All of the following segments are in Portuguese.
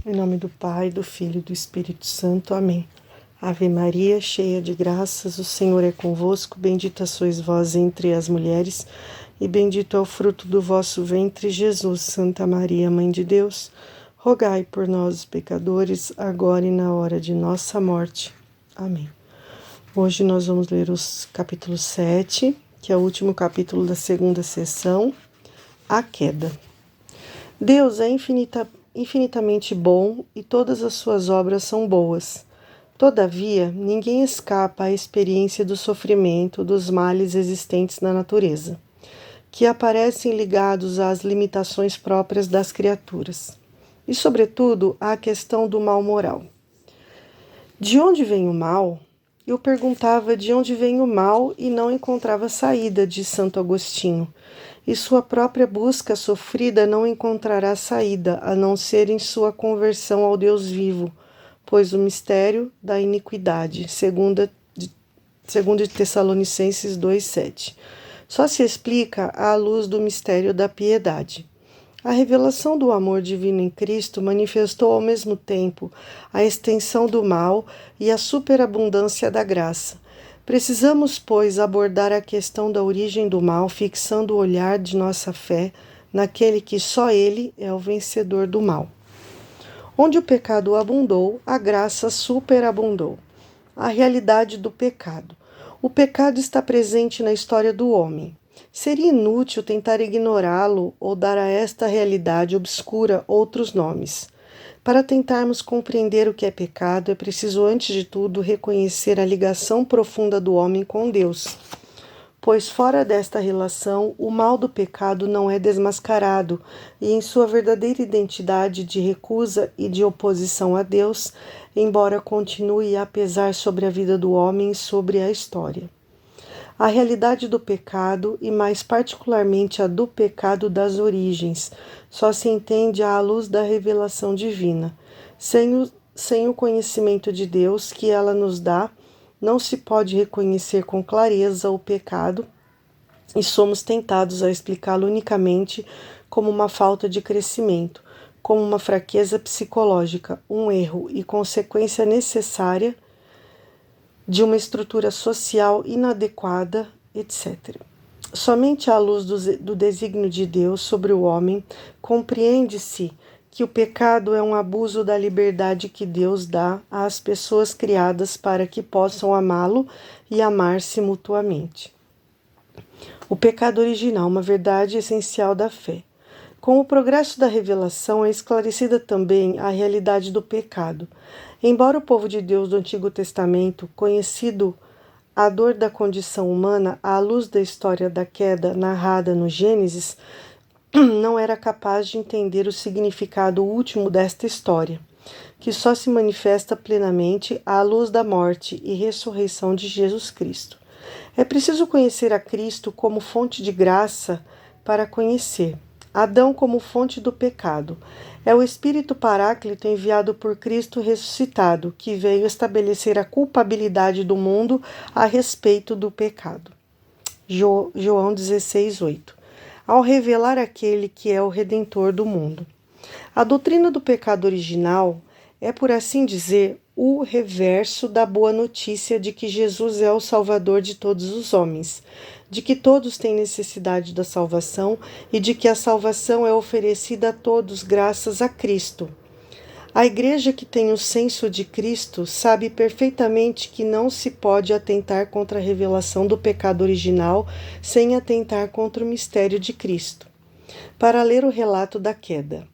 Em nome do Pai, do Filho e do Espírito Santo. Amém. Ave Maria, cheia de graças, o Senhor é convosco. Bendita sois vós entre as mulheres, e bendito é o fruto do vosso ventre, Jesus. Santa Maria, Mãe de Deus, rogai por nós, os pecadores, agora e na hora de nossa morte. Amém. Hoje nós vamos ler os capítulo 7, que é o último capítulo da segunda sessão, a queda. Deus é infinitamente bom e todas as suas obras são boas. Todavia, ninguém escapa à experiência do sofrimento, dos males existentes na natureza, que aparecem ligados às limitações próprias das criaturas. E, sobretudo, à questão do mal moral. De onde vem o mal? Eu perguntava de onde vem o mal e não encontrava saída, diz Santo Agostinho. E sua própria busca sofrida não encontrará saída, a não ser em sua conversão ao Deus vivo, pois o mistério da iniquidade, segundo Tessalonicenses 2,7, só se explica à luz do mistério da piedade. A revelação do amor divino em Cristo manifestou ao mesmo tempo a extensão do mal e a superabundância da graça. Precisamos, pois, abordar a questão da origem do mal, fixando o olhar de nossa fé naquele que só ele é o vencedor do mal. Onde o pecado abundou, a graça superabundou. A realidade do pecado. O pecado está presente na história do homem. Seria inútil tentar ignorá-lo ou dar a esta realidade obscura outros nomes. Para tentarmos compreender o que é pecado, é preciso, antes de tudo, reconhecer a ligação profunda do homem com Deus. Pois fora desta relação, o mal do pecado não é desmascarado, e em sua verdadeira identidade de recusa e de oposição a Deus, embora continue a pesar sobre a vida do homem e sobre a história. A realidade do pecado, e mais particularmente a do pecado das origens, só se entende à luz da revelação divina. Sem o conhecimento de Deus que ela nos dá, não se pode reconhecer com clareza o pecado e somos tentados a explicá-lo unicamente como uma falta de crescimento, como uma fraqueza psicológica, um erro e consequência necessária de uma estrutura social inadequada, etc. Somente à luz do desígnio de Deus sobre o homem, compreende-se que o pecado é um abuso da liberdade que Deus dá às pessoas criadas para que possam amá-lo e amar-se mutuamente. O pecado original, uma verdade essencial da fé. Com o progresso da revelação é esclarecida também a realidade do pecado. Embora o povo de Deus do Antigo Testamento, conhecido a dor da condição humana à luz da história da queda narrada no Gênesis, não era capaz de entender o significado último desta história, que só se manifesta plenamente à luz da morte e ressurreição de Jesus Cristo. É preciso conhecer a Cristo como fonte de graça para conhecer Adão como fonte do pecado. É o Espírito Paráclito enviado por Cristo ressuscitado, que veio estabelecer a culpabilidade do mundo a respeito do pecado. João 16:8. Ao revelar aquele que é o Redentor do mundo. A doutrina do pecado original é, por assim dizer, o reverso da boa notícia de que Jesus é o Salvador de todos os homens, de que todos têm necessidade da salvação e de que a salvação é oferecida a todos graças a Cristo. A Igreja que tem o senso de Cristo sabe perfeitamente que não se pode atentar contra a revelação do pecado original sem atentar contra o mistério de Cristo. Para ler o relato da queda.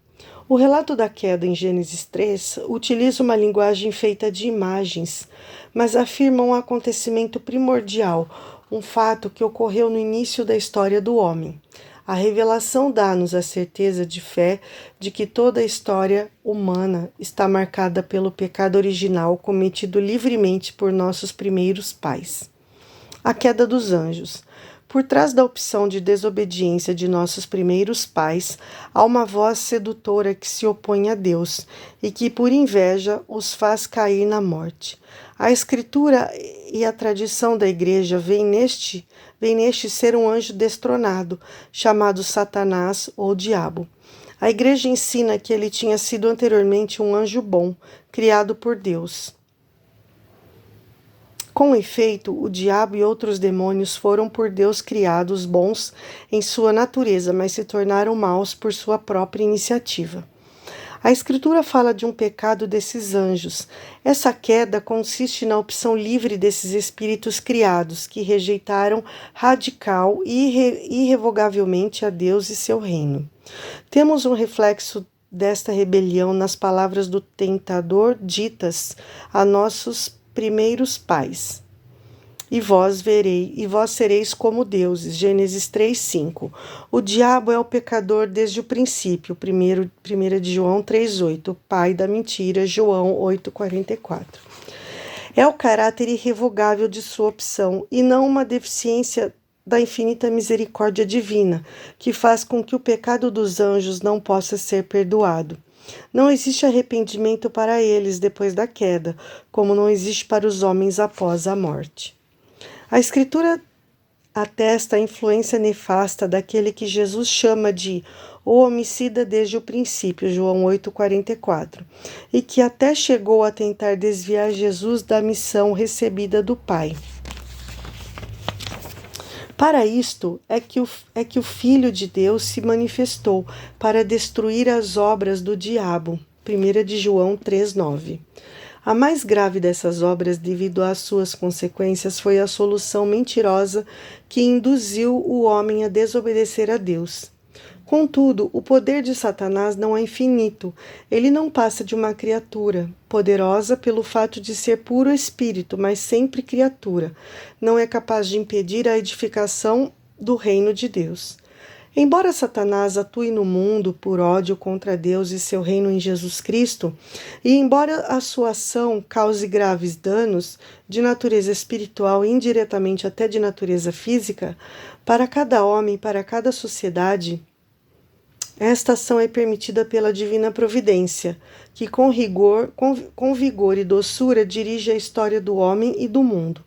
O relato da queda em Gênesis 3 utiliza uma linguagem feita de imagens, mas afirma um acontecimento primordial, um fato que ocorreu no início da história do homem. A revelação dá-nos a certeza de fé de que toda a história humana está marcada pelo pecado original cometido livremente por nossos primeiros pais. A queda dos anjos. Por trás da opção de desobediência de nossos primeiros pais, há uma voz sedutora que se opõe a Deus e que, por inveja, os faz cair na morte. A Escritura e a tradição da Igreja veem neste ser um anjo destronado, chamado Satanás ou Diabo. A igreja ensina que ele tinha sido anteriormente um anjo bom, criado por Deus. Com efeito, o diabo e outros demônios foram por Deus criados bons em sua natureza, mas se tornaram maus por sua própria iniciativa. A Escritura fala de um pecado desses anjos. Essa queda consiste na opção livre desses espíritos criados, que rejeitaram radical e irrevogavelmente a Deus e seu reino. Temos um reflexo desta rebelião nas palavras do tentador ditas a nossos primeiros pais. E vós sereis como deuses. Gênesis 3:5. O diabo é o pecador desde o princípio. 1 de João 3:8. Pai da mentira. João 8:44. É o caráter irrevogável de sua opção e não uma deficiência da infinita misericórdia divina, que faz com que o pecado dos anjos não possa ser perdoado. Não existe arrependimento para eles depois da queda, como não existe para os homens após a morte. A Escritura atesta a influência nefasta daquele que Jesus chama de o homicida desde o princípio, João 8,44, e que até chegou a tentar desviar Jesus da missão recebida do Pai. Para isto é que o Filho de Deus se manifestou, para destruir as obras do diabo. 1 de João 3,9. A mais grave dessas obras, devido às suas consequências, foi a solução mentirosa que induziu o homem a desobedecer a Deus. Contudo, o poder de Satanás não é infinito. Ele não passa de uma criatura, poderosa pelo fato de ser puro espírito, mas sempre criatura. Não é capaz de impedir a edificação do reino de Deus. Embora Satanás atue no mundo por ódio contra Deus e seu reino em Jesus Cristo, e embora a sua ação cause graves danos de natureza espiritual e indiretamente até de natureza física, para cada homem, para cada sociedade, esta ação é permitida pela divina providência, que com vigor e doçura dirige a história do homem e do mundo.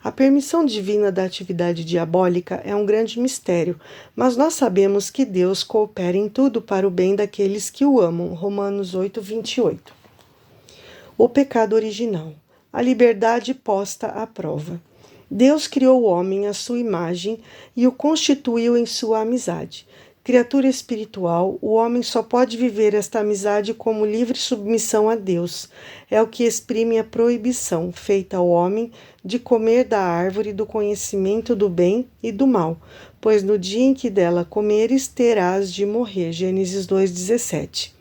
A permissão divina da atividade diabólica é um grande mistério, mas nós sabemos que Deus coopera em tudo para o bem daqueles que o amam. Romanos 8:28. O pecado original. A liberdade posta à prova. Deus criou o homem à sua imagem e o constituiu em sua amizade. Criatura espiritual, o homem só pode viver esta amizade como livre submissão a Deus. É o que exprime a proibição feita ao homem de comer da árvore do conhecimento do bem e do mal, pois no dia em que dela comeres terás de morrer. Gênesis 2:17.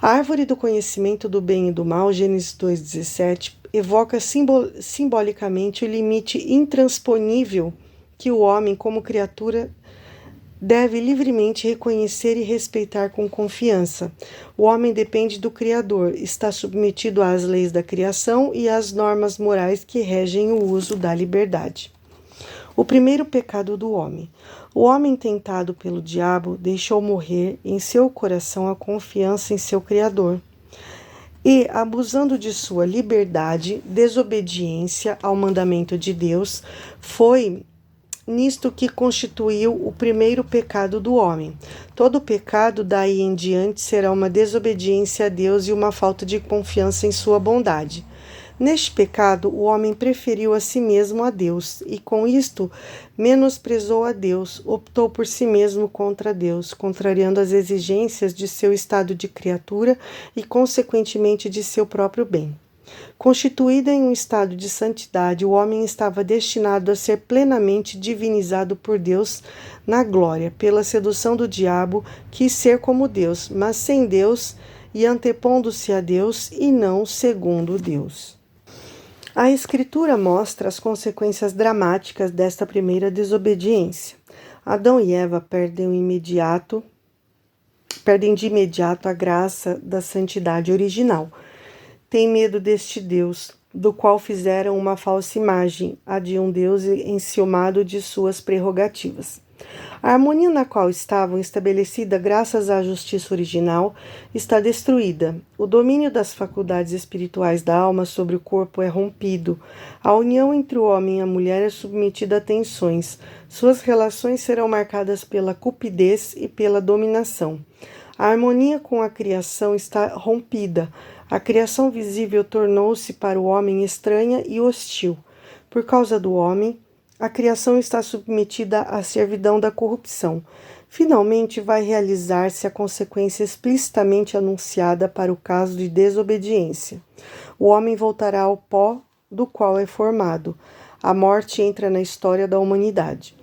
A árvore do conhecimento do bem e do mal, Gênesis 2:17, evoca simbolicamente o limite intransponível que o homem, como criatura, deve livremente reconhecer e respeitar com confiança. O homem depende do Criador, está submetido às leis da criação e às normas morais que regem o uso da liberdade. O primeiro pecado do homem. O homem tentado pelo diabo deixou morrer em seu coração a confiança em seu Criador. E, abusando de sua liberdade, desobediência ao mandamento de Deus, foi nisto que constituiu o primeiro pecado do homem. Todo pecado daí em diante será uma desobediência a Deus e uma falta de confiança em sua bondade. Neste pecado, o homem preferiu a si mesmo a Deus e, com isto, menosprezou a Deus, optou por si mesmo contra Deus, contrariando as exigências de seu estado de criatura e, consequentemente, de seu próprio bem. Constituído em um estado de santidade, o homem estava destinado a ser plenamente divinizado por Deus na glória. Pela sedução do diabo, quis ser como Deus, mas sem Deus e antepondo-se a Deus e não segundo Deus. A Escritura mostra as consequências dramáticas desta primeira desobediência. Adão e Eva perdem de imediato a graça da santidade original. Tem medo deste Deus, do qual fizeram uma falsa imagem, a de um Deus enciumado de suas prerrogativas. A harmonia na qual estavam estabelecida graças à justiça original está destruída. O domínio das faculdades espirituais da alma sobre o corpo é rompido. A união entre o homem e a mulher é submetida a tensões. Suas relações serão marcadas pela cupidez e pela dominação. A harmonia com a criação está rompida. A criação visível tornou-se para o homem estranha e hostil. Por causa do homem, a criação está submetida à servidão da corrupção. Finalmente vai realizar-se a consequência explicitamente anunciada para o caso de desobediência. O homem voltará ao pó do qual é formado. A morte entra na história da humanidade.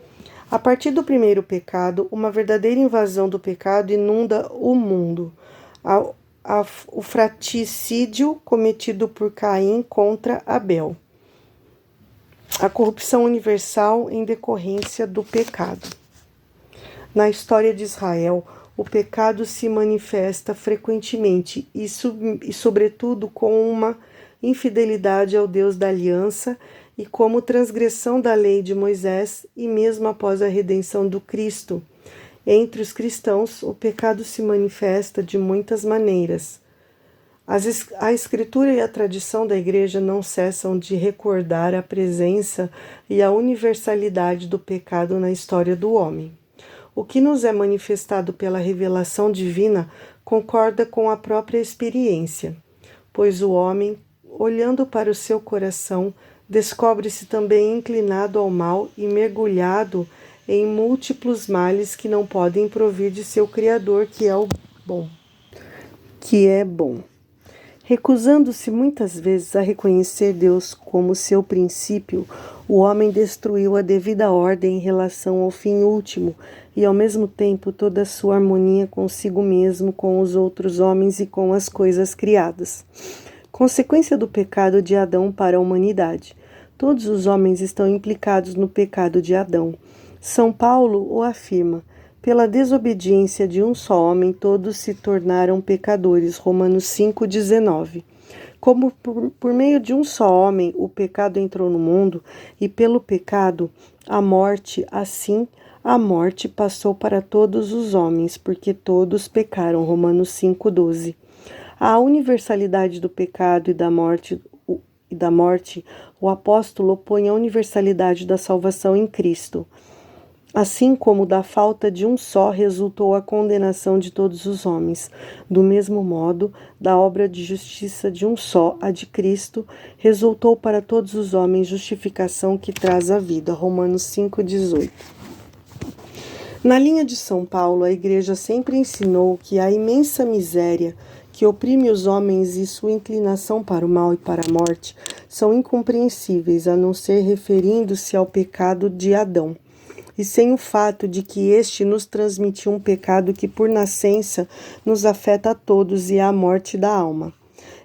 A partir do primeiro pecado, uma verdadeira invasão do pecado inunda o mundo. O fratricídio cometido por Caim contra Abel. A corrupção universal em decorrência do pecado. Na história de Israel, o pecado se manifesta frequentemente e sobretudo, com uma infidelidade ao Deus da aliança e como transgressão da lei de Moisés, e mesmo após a redenção do Cristo. Entre os cristãos, o pecado se manifesta de muitas maneiras. A Escritura e a tradição da Igreja não cessam de recordar a presença e a universalidade do pecado na história do homem. O que nos é manifestado pela revelação divina concorda com a própria experiência, pois o homem, olhando para o seu coração, descobre-se também inclinado ao mal e mergulhado em múltiplos males que não podem provir de seu Criador, que é bom. Recusando-se muitas vezes a reconhecer Deus como seu princípio, o homem destruiu a devida ordem em relação ao fim último e, ao mesmo tempo, toda a sua harmonia consigo mesmo, com os outros homens e com as coisas criadas. Consequência do pecado de Adão para a humanidade. Todos os homens estão implicados no pecado de Adão. São Paulo o afirma: pela desobediência de um só homem, todos se tornaram pecadores. Romanos 5,19. Como por meio de um só homem o pecado entrou no mundo, e pelo pecado a morte, assim a morte passou para todos os homens, porque todos pecaram. Romanos 5,12. A universalidade do pecado e da morte, o apóstolo opõe a universalidade da salvação em Cristo. Assim como da falta de um só resultou a condenação de todos os homens, do mesmo modo, da obra de justiça de um só, a de Cristo, resultou para todos os homens justificação que traz a vida. Romanos 5,18. Na linha de São Paulo, a Igreja sempre ensinou que a imensa miséria que oprime os homens e sua inclinação para o mal e para a morte são incompreensíveis, a não ser referindo-se ao pecado de Adão, e sem o fato de que este nos transmitiu um pecado que por nascença nos afeta a todos e é a morte da alma.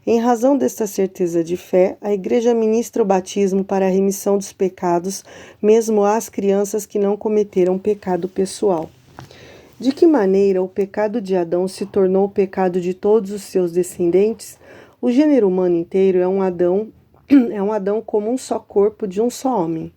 Em razão desta certeza de fé, a Igreja ministra o batismo para a remissão dos pecados, mesmo às crianças que não cometeram pecado pessoal. De que maneira o pecado de Adão se tornou o pecado de todos os seus descendentes? O gênero humano inteiro é um Adão como um só corpo de um só homem.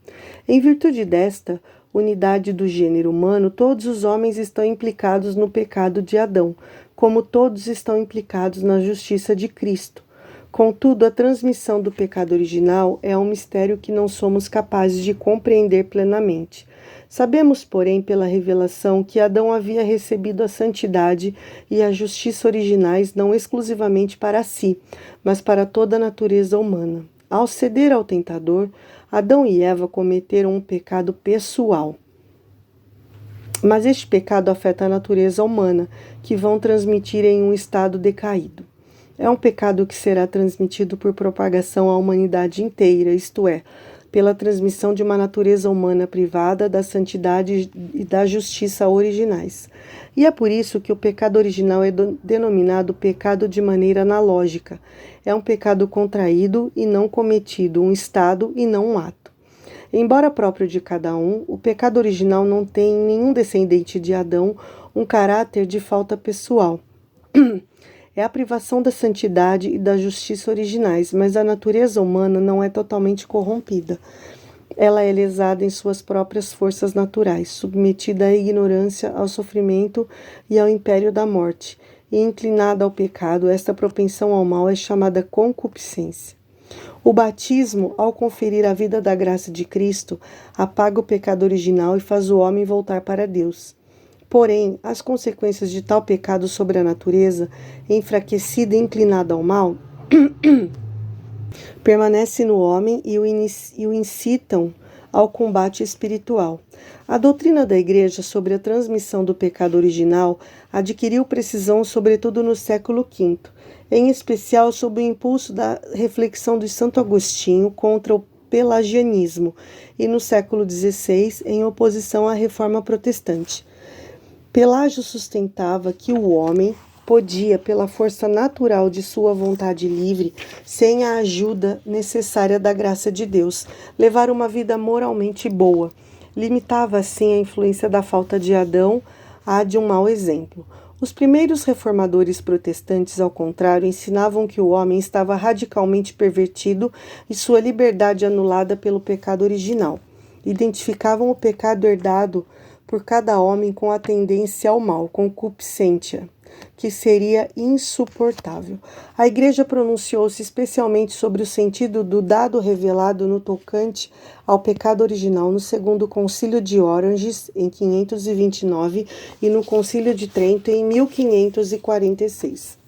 Em virtude desta unidade do gênero humano, todos os homens estão implicados no pecado de Adão, como todos estão implicados na justiça de Cristo. Contudo, a transmissão do pecado original é um mistério que não somos capazes de compreender plenamente. Sabemos, porém, pela revelação, que Adão havia recebido a santidade e a justiça originais não exclusivamente para si, mas para toda a natureza humana. Ao ceder ao tentador, Adão e Eva cometeram um pecado pessoal. Mas este pecado afeta a natureza humana, que vão transmitir em um estado decaído. É um pecado que será transmitido por propagação à humanidade inteira, isto é, pela transmissão de uma natureza humana privada da santidade e da justiça originais. E é por isso que o pecado original é denominado pecado de maneira analógica. É um pecado contraído e não cometido, um estado e não um ato. Embora próprio de cada um, o pecado original não tem em nenhum descendente de Adão um caráter de falta pessoal. É a privação da santidade e da justiça originais, mas a natureza humana não é totalmente corrompida. Ela é lesada em suas próprias forças naturais, submetida à ignorância, ao sofrimento e ao império da morte, e inclinada ao pecado. Esta propensão ao mal é chamada concupiscência. O batismo, ao conferir a vida da graça de Cristo, apaga o pecado original e faz o homem voltar para Deus. Porém, as consequências de tal pecado sobre a natureza, enfraquecida e inclinada ao mal, permanecem no homem e o incitam ao combate espiritual. A doutrina da Igreja sobre a transmissão do pecado original adquiriu precisão sobretudo no século V, em especial sob o impulso da reflexão de Santo Agostinho contra o pelagianismo e no século XVI em oposição à reforma protestante. Pelágio sustentava que o homem podia, pela força natural de sua vontade livre, sem a ajuda necessária da graça de Deus, levar uma vida moralmente boa. Limitava assim a influência da falta de Adão à de um mau exemplo. Os primeiros reformadores protestantes, ao contrário, ensinavam que o homem estava radicalmente pervertido e sua liberdade anulada pelo pecado original. Identificavam o pecado herdado por cada homem com a tendência ao mal, concupiscência, que seria insuportável. A Igreja pronunciou-se especialmente sobre o sentido do dado revelado no tocante ao pecado original no Segundo Concílio de Oranges, em 529, e no Concílio de Trento, em 1546.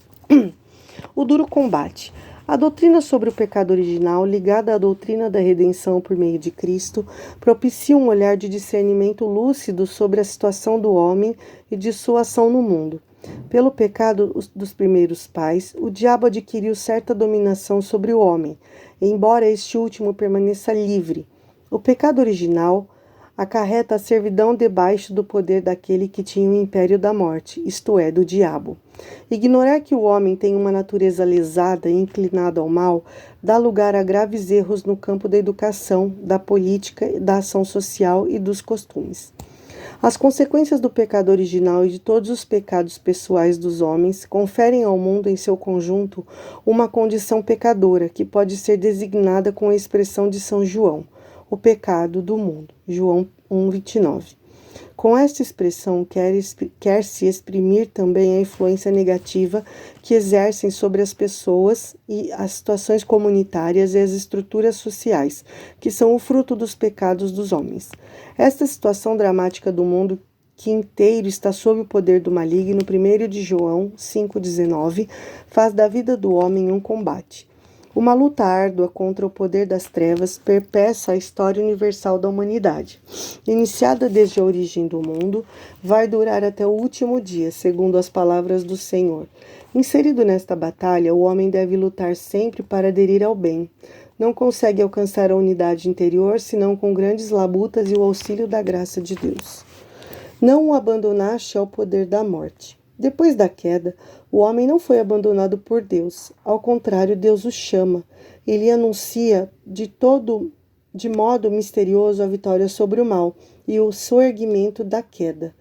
O duro combate. A doutrina sobre o pecado original, ligada à doutrina da redenção por meio de Cristo, propicia um olhar de discernimento lúcido sobre a situação do homem e de sua ação no mundo. Pelo pecado dos primeiros pais, o diabo adquiriu certa dominação sobre o homem, embora este último permaneça livre. O pecado original acarreta a servidão debaixo do poder daquele que tinha o império da morte, isto é, do diabo. Ignorar que o homem tem uma natureza lesada e inclinada ao mal dá lugar a graves erros no campo da educação, da política, da ação social e dos costumes. As consequências do pecado original e de todos os pecados pessoais dos homens conferem ao mundo em seu conjunto uma condição pecadora que pode ser designada com a expressão de São João, o pecado do mundo, João 1,29. Com esta expressão quer-se exprimir também a influência negativa que exercem sobre as pessoas e as situações comunitárias e as estruturas sociais, que são o fruto dos pecados dos homens. Esta situação dramática do mundo que inteiro está sob o poder do maligno, 1 de João 5,19, faz da vida do homem um combate. Uma luta árdua contra o poder das trevas perpetua a história universal da humanidade. Iniciada desde a origem do mundo, vai durar até o último dia, segundo as palavras do Senhor. Inserido nesta batalha, o homem deve lutar sempre para aderir ao bem. Não consegue alcançar a unidade interior senão com grandes labutas e o auxílio da graça de Deus. Não o abandonaste ao poder da morte. Depois da queda, o homem não foi abandonado por Deus. Ao contrário, Deus o chama. Ele anuncia de modo misterioso a vitória sobre o mal e o soerguimento da queda.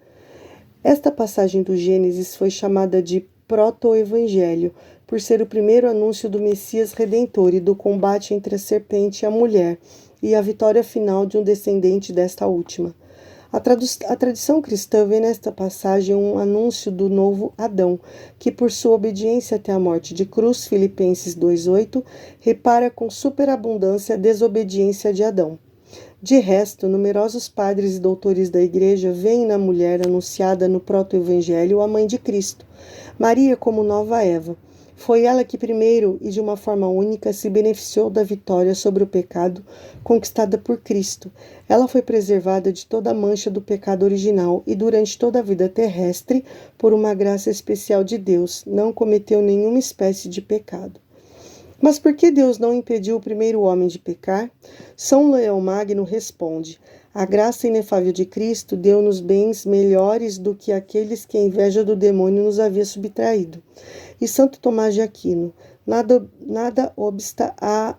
Esta passagem do Gênesis foi chamada de proto-evangelho, por ser o primeiro anúncio do Messias Redentor e do combate entre a serpente e a mulher, e a vitória final de um descendente desta última. A tradição cristã vê nesta passagem um anúncio do novo Adão, que por sua obediência até a morte de cruz, Filipenses 2,8, repara com superabundância a desobediência de Adão. De resto, numerosos padres e doutores da Igreja veem na mulher anunciada no proto-evangelho a mãe de Cristo, Maria como nova Eva. Foi ela que primeiro e de uma forma única se beneficiou da vitória sobre o pecado conquistada por Cristo. Ela foi preservada de toda a mancha do pecado original e durante toda a vida terrestre, por uma graça especial de Deus, não cometeu nenhuma espécie de pecado. Mas por que Deus não impediu o primeiro homem de pecar? São Leão Magno responde: a graça inefável de Cristo deu-nos bens melhores do que aqueles que a inveja do demônio nos havia subtraído. E Santo Tomás de Aquino: nada obsta a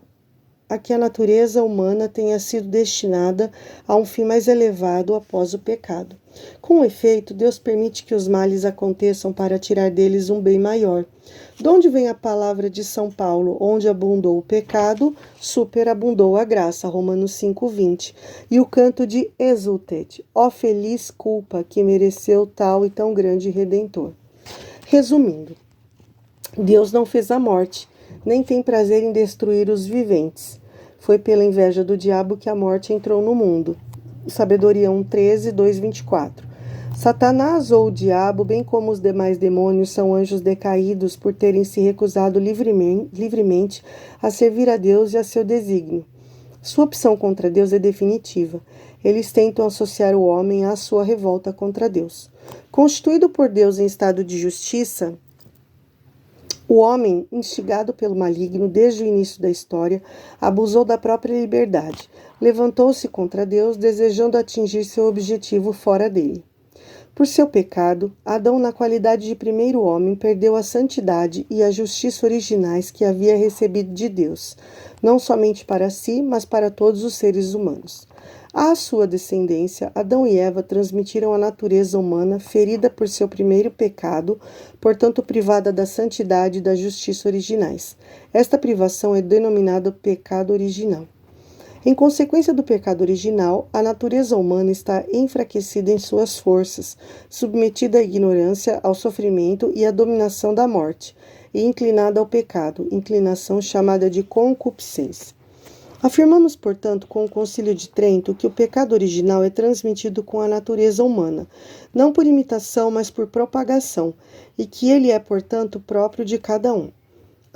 que a natureza humana tenha sido destinada a um fim mais elevado após o pecado. Com efeito, Deus permite que os males aconteçam para tirar deles um bem maior. De onde vem a palavra de São Paulo? Onde abundou o pecado, superabundou a graça, Romanos 5,20. E o canto de Exultet, ó feliz culpa que mereceu tal e tão grande Redentor. Resumindo, Deus não fez a morte, nem tem prazer em destruir os viventes. Foi pela inveja do diabo que a morte entrou no mundo. Sabedoria 1,13, 2,24. Satanás ou o diabo, bem como os demais demônios, são anjos decaídos por terem se recusado livremente a servir a Deus e a seu desígnio. Sua opção contra Deus é definitiva. Eles tentam associar o homem à sua revolta contra Deus. Constituído por Deus em estado de justiça, o homem, instigado pelo maligno desde o início da história, abusou da própria liberdade. Levantou-se contra Deus, desejando atingir seu objetivo fora dele. Por seu pecado, Adão, na qualidade de primeiro homem, perdeu a santidade e a justiça originais que havia recebido de Deus, não somente para si, mas para todos os seres humanos. À sua descendência, Adão e Eva transmitiram a natureza humana ferida por seu primeiro pecado, portanto privada da santidade e da justiça originais. Esta privação é denominada pecado original. Em consequência do pecado original, a natureza humana está enfraquecida em suas forças, submetida à ignorância, ao sofrimento e à dominação da morte, e inclinada ao pecado, inclinação chamada de concupiscência. Afirmamos, portanto, com o Concílio de Trento, que o pecado original é transmitido com a natureza humana, não por imitação, mas por propagação, e que ele é, portanto, próprio de cada um.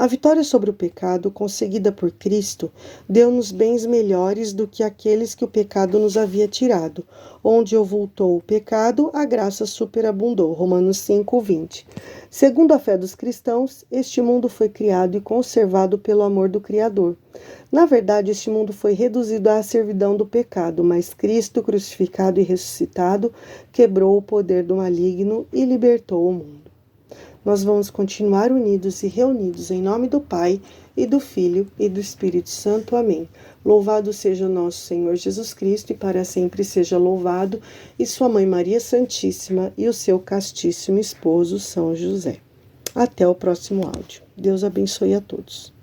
A vitória sobre o pecado, conseguida por Cristo, deu-nos bens melhores do que aqueles que o pecado nos havia tirado. Onde avultou o pecado, a graça superabundou. Romanos 5:20. Segundo a fé dos cristãos, este mundo foi criado e conservado pelo amor do Criador. Na verdade, este mundo foi reduzido à servidão do pecado, mas Cristo, crucificado e ressuscitado, quebrou o poder do maligno e libertou o mundo. Nós vamos continuar unidos e reunidos em nome do Pai, e do Filho, e do Espírito Santo. Amém. Louvado seja o nosso Senhor Jesus Cristo, e para sempre seja louvado, e sua Mãe Maria Santíssima, e o seu castíssimo esposo São José. Até o próximo áudio. Deus abençoe a todos.